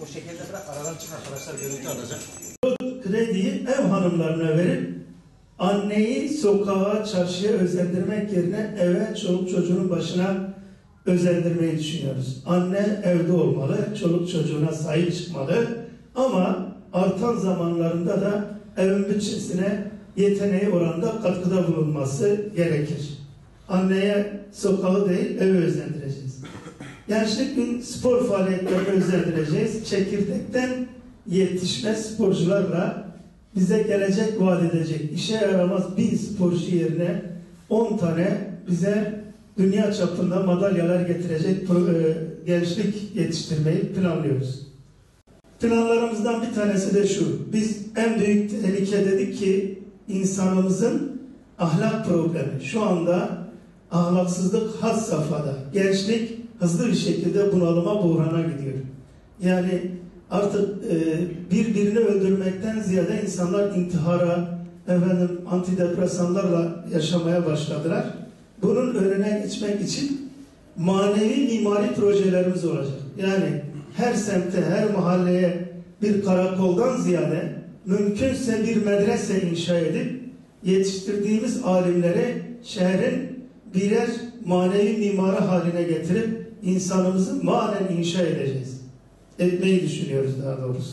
O şekilde bırak, aradan çık arkadaşlar, görüntü alacak. Krediyi ev hanımlarına verip anneyi sokağa, çarşıya özendirmek yerine eve, çoluk çocuğunun başına özendirmeyi düşünüyoruz. Anne evde olmalı, çoluk çocuğuna sahip çıkmalı ama artan zamanlarında da evin bütçesine yeteneği oranında katkıda bulunması gerekir. Anneye sokağı değil, evi özendireceğiz. Gençlik gün spor faaliyetlerini özendireceğiz. Çekirdekten yetişme sporcularla bize gelecek vaat edecek, işe yaramaz bir sporcu yerine 10 tane bize dünya çapında madalyalar getirecek gençlik yetiştirmeyi planlıyoruz. Planlarımızdan bir tanesi de şu: biz en büyük tehlike dedik ki insanımızın ahlak problemi. Şu anda ahlaksızlık had safhada. Gençlik hızlı bir şekilde bunalıma, buhrana gidiyor. Yani artık birbirini öldürmekten ziyade insanlar intihara, antidepresanlarla yaşamaya başladılar. Bunun önüne geçmek için manevi mimari projelerimiz olacak. Yani her semte, her mahalleye bir karakoldan ziyade mümkünse bir medrese inşa edip yetiştirdiğimiz alimleri şehrin birer manevi mimarı haline getirip insanımızı manen inşa edeceğiz. Etmeyi düşünüyoruz daha doğrusu.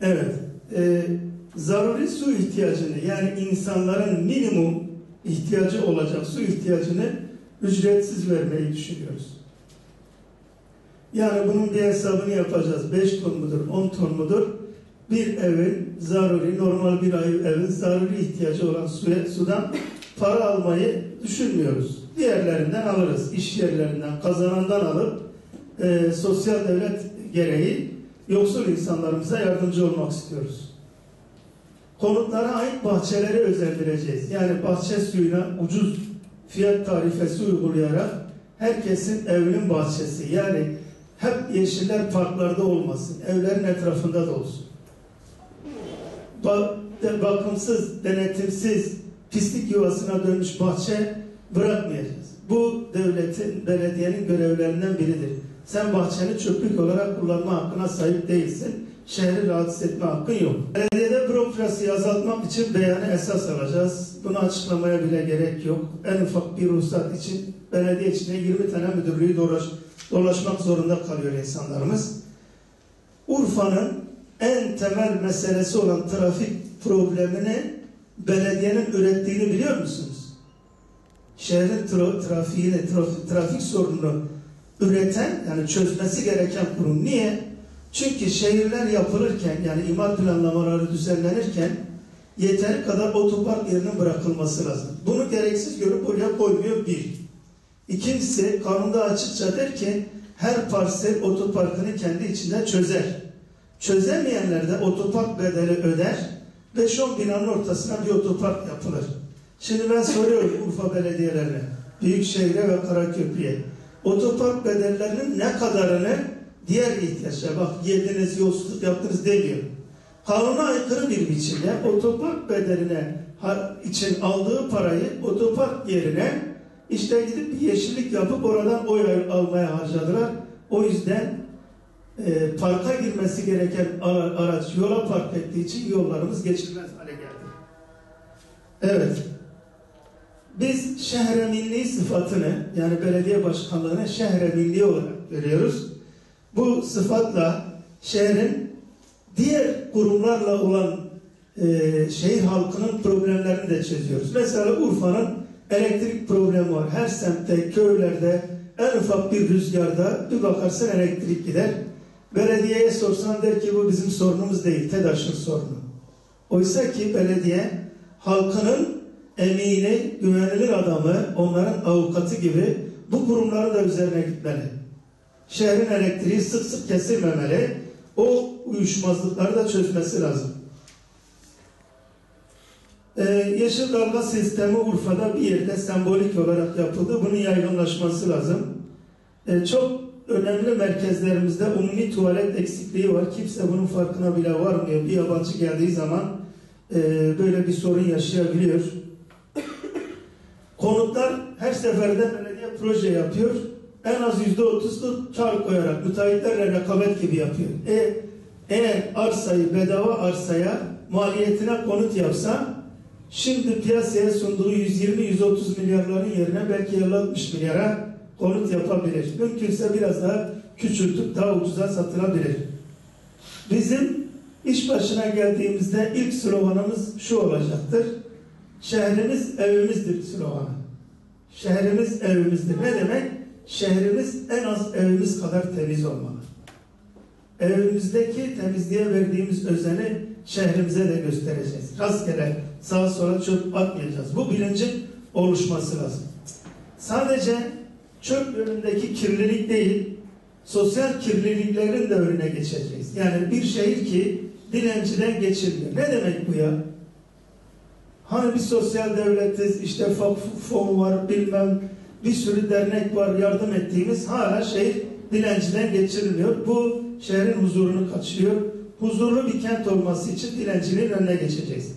Evet. Zaruri su ihtiyacını, yani insanların minimum ihtiyacı olacak su ihtiyacını ücretsiz vermeyi düşünüyoruz. Yani bunun bir hesabını yapacağız. 5 ton mudur, 10 ton mudur? Bir evin zaruri, normal bir evin zaruri ihtiyacı olan sudan para almayı düşünmüyoruz. Diğerlerinden alırız. İş yerlerinden, kazanandan alıp sosyal devlet gereği yoksul insanlarımıza yardımcı olmak istiyoruz. Konutlara ait bahçeleri özendireceğiz. Yani bahçe suyuna ucuz fiyat tarifesi uygulayarak herkesin evinin bahçesi, yani hep yeşiller parklarda olmasın, evlerin etrafında da olsun. Bakımsız, denetimsiz, pislik yuvasına dönmüş bahçe bırakmayacağız. Bu devletin, belediyenin görevlerinden biridir. Sen bahçeni çöplük olarak kullanma hakkına sahip değilsin. Şehri rahatsız etme hakkın yok. Belediyede bürokrasiyi azaltmak için beyanı esas alacağız. Bunu açıklamaya bile gerek yok. En ufak bir ruhsat için belediye içinde 20 tane müdürlüğü dolaşmak zorunda kalıyor insanlarımız. Urfa'nın en temel meselesi olan trafik problemini belediyenin ürettiğini biliyor musunuz? Şehrin trafik sorununu üreten, yani çözmesi gereken kurum. Niye? Çünkü şehirler yapılırken, yani imar planlamaları düzenlenirken yeteri kadar otopark yerinin bırakılması lazım. Bunu gereksiz görüp oraya koymuyor bir. İkincisi, kanunda açıkça der ki her parsel otoparkını kendi içinde çözer. Çözemeyenler de otopark bedeli öder. 5-10 binanın ortasına bir otopark yapılır. Şimdi ben soruyorum Urfa belediyelerine, Büyükşehir'e ve Karaköprü'ye. Otopark bedellerinin ne kadarını diğer ihtiyaçlar, bak yediniz, yolsuzluk yaptınız demiyor. Kanuna aykırı bir biçimde otopark bedeline için aldığı parayı otopark yerine işte gidip bir yeşillik yapıp oradan oy almaya harcadılar. O yüzden parka girmesi gereken araç yola park ettiği için yollarımız geçilmez hale geldi. Evet. Biz şehre milli sıfatını, yani belediye başkanlığını şehre milli olarak görüyoruz. Bu sıfatla şehrin diğer kurumlarla olan şehir halkının problemlerini de çözüyoruz. Mesela Urfa'nın elektrik problemi var. Her semtte, köylerde en ufak bir rüzgarda bir bakarsın elektrik gider. Belediyeye sorsan der ki bu bizim sorunumuz değil, TEDAŞ'ın sorunu. Oysa ki belediye halkının emini, güvenilir adamı, onların avukatı gibi bu kurumları da üzerine gitmeli. Şehrin elektriği sık sık kesilmemeli. O uyuşmazlıkları da çözmesi lazım. Yeşil dalga sistemi Urfa'da bir yerde sembolik olarak yapıldı. Bunun yaygınlaşması lazım. Çok önemli merkezlerimizde umumi tuvalet eksikliği var. Kimse bunun farkına bile varmıyor. Bir yabancı geldiği zaman böyle bir sorun yaşayabiliyor. Konutlar her seferinde belediye proje yapıyor. En az %30'luk kar koyarak müteahhitlerle rekabet gibi yapıyor. Eğer arsayı bedava arsaya maliyetine konut yapsa şimdi piyasaya sunduğu 120-130 milyarların yerine belki 50-60 milyara konut yapabilir. Mümkünse biraz daha küçültüp daha ucuza satılabilir. Bizim iş başına geldiğimizde ilk sloganımız şu olacaktır. Şehrimiz evimizdir sloganı. Şehrimiz evimizdir. Ne demek? Şehrimiz en az evimiz kadar temiz olmalı. Evimizdeki temizliğe verdiğimiz özeni şehrimize de göstereceğiz. Rastgele sağa sola çöp atmayacağız. Bu bilincin oluşması lazım. Sadece çöp önündeki kirlilik değil, sosyal kirliliklerin de önüne geçeceğiz. Yani bir şehir ki dilenciden geçilmiyor. Ne demek bu ya? Hani bir sosyal devletiz, işte fon var, bilmem bir sürü dernek var, yardım ettiğimiz, hala şehir dilenciden geçirilmiyor. Bu şehrin huzurunu kaçırıyor. Huzurlu bir kent olması için dilenciliğin önüne geçeceğiz.